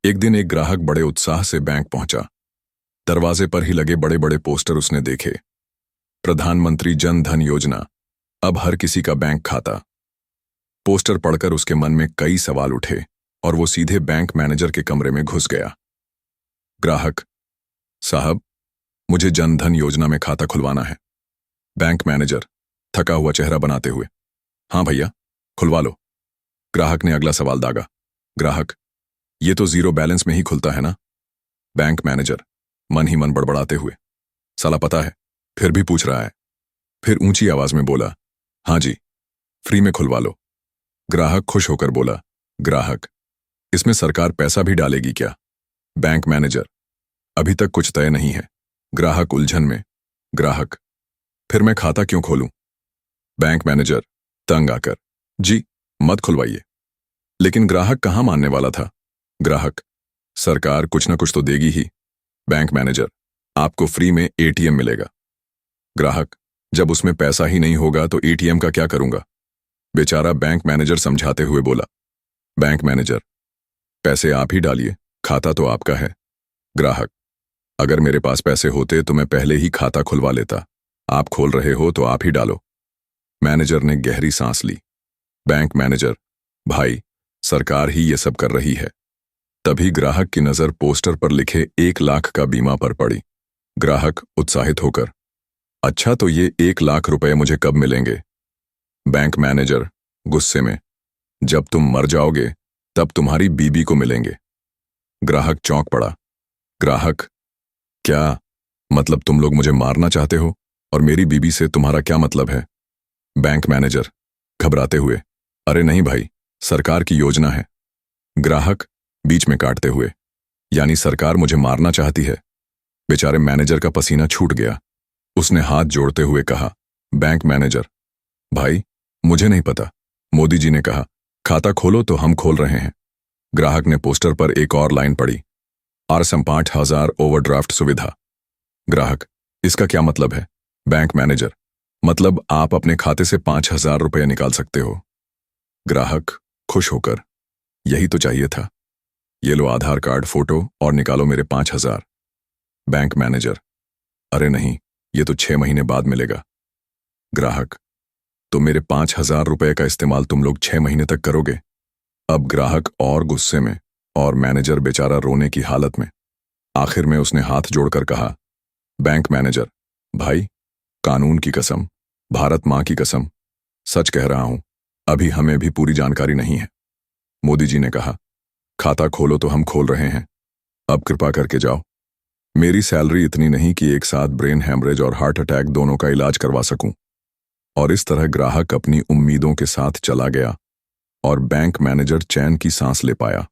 एक दिन एक ग्राहक बड़े उत्साह से बैंक पहुंचा। दरवाजे पर ही लगे बड़े बड़े पोस्टर उसने देखे। प्रधानमंत्री जन धन योजना, अब हर किसी का बैंक खाता। पोस्टर पढ़कर उसके मन में कई सवाल उठे और वो सीधे बैंक मैनेजर के कमरे में घुस गया। ग्राहक: साहब, मुझे जन धन योजना में खाता खुलवाना है। बैंक मैनेजर थका हुआ चेहरा बनाते हुए: हाँ भैया, खुलवा लो। ग्राहक ने अगला सवाल दागा: ग्राहक: ये तो जीरो बैलेंस में ही खुलता है ना? बैंक मैनेजर मन ही मन बड़बड़ाते हुए: साला पता है, फिर भी पूछ रहा है। फिर ऊंची आवाज में बोला: हाँ जी, फ्री में खुलवा लो। ग्राहक खुश होकर बोला: ग्राहक: इसमें सरकार पैसा भी डालेगी क्या? बैंक मैनेजर: अभी तक कुछ तय नहीं है। ग्राहक उलझन में: ग्राहक: फिर मैं खाता क्यों खोलूं? बैंक मैनेजर तंग आकर: जी, मत खुलवाइए। लेकिन ग्राहक कहां मानने वाला था। ग्राहक: सरकार कुछ ना कुछ तो देगी ही। बैंक मैनेजर: आपको फ्री में एटीएम मिलेगा। ग्राहक: जब उसमें पैसा ही नहीं होगा तो एटीएम का क्या करूंगा? बेचारा बैंक मैनेजर समझाते हुए बोला। बैंक मैनेजर: पैसे आप ही डालिए, खाता तो आपका है। ग्राहक: अगर मेरे पास पैसे होते तो मैं पहले ही खाता खुलवा लेता। आप खोल रहे हो तो आप ही डालो। मैनेजर ने गहरी सांस ली। बैंक मैनेजर: भाई, सरकार ही ये सब कर रही है। तभी ग्राहक की नजर पोस्टर पर लिखे 1 लाख का बीमा पर पड़ी। ग्राहक उत्साहित होकर: अच्छा, तो ये 1 लाख रुपए मुझे कब मिलेंगे? बैंक मैनेजर गुस्से में: जब तुम मर जाओगे तब तुम्हारी बीबी को मिलेंगे। ग्राहक चौंक पड़ा। ग्राहक: क्या मतलब तुम लोग मुझे मारना चाहते हो और मेरी बीबी से तुम्हारा क्या मतलब है? बैंक मैनेजर घबराते हुए: अरे नहीं भाई, सरकार की योजना है। ग्राहक बीच में काटते हुए: यानी सरकार मुझे मारना चाहती है? बेचारे मैनेजर का पसीना छूट गया। उसने हाथ जोड़ते हुए कहा: बैंक मैनेजर: भाई, मुझे नहीं पता। मोदी जी ने कहा खाता खोलो तो हम खोल रहे हैं। ग्राहक ने पोस्टर पर एक और लाइन पढ़ी: आरसम 5000 ओवरड्राफ्ट सुविधा। ग्राहक: इसका क्या मतलब है? बैंक मैनेजर: मतलब आप अपने खाते से 5000 रुपये निकाल सकते हो। ग्राहक खुश होकर: यही तो चाहिए था। ये लो आधार कार्ड, फोटो और निकालो मेरे 5000। बैंक मैनेजर: अरे नहीं, ये तो 6 महीने बाद मिलेगा। ग्राहक: तो मेरे 5000 रुपये का इस्तेमाल तुम लोग 6 महीने तक करोगे? अब ग्राहक और गुस्से में और मैनेजर बेचारा रोने की हालत में। आखिर में उसने हाथ जोड़कर कहा: बैंक मैनेजर, भाई, कानून की कसम, भारत मां की कसम, सच कह रहा हूं, अभी हमें भी पूरी जानकारी नहीं है। मोदी जी ने कहा खाता खोलो तो हम खोल रहे हैं। अब कृपा करके जाओ। मेरी सैलरी इतनी नहीं कि एक साथ ब्रेन हैमरेज और हार्ट अटैक दोनों का इलाज करवा सकूं। और इस तरह ग्राहक अपनी उम्मीदों के साथ चला गया और बैंक मैनेजर चैन की सांस ले पाया।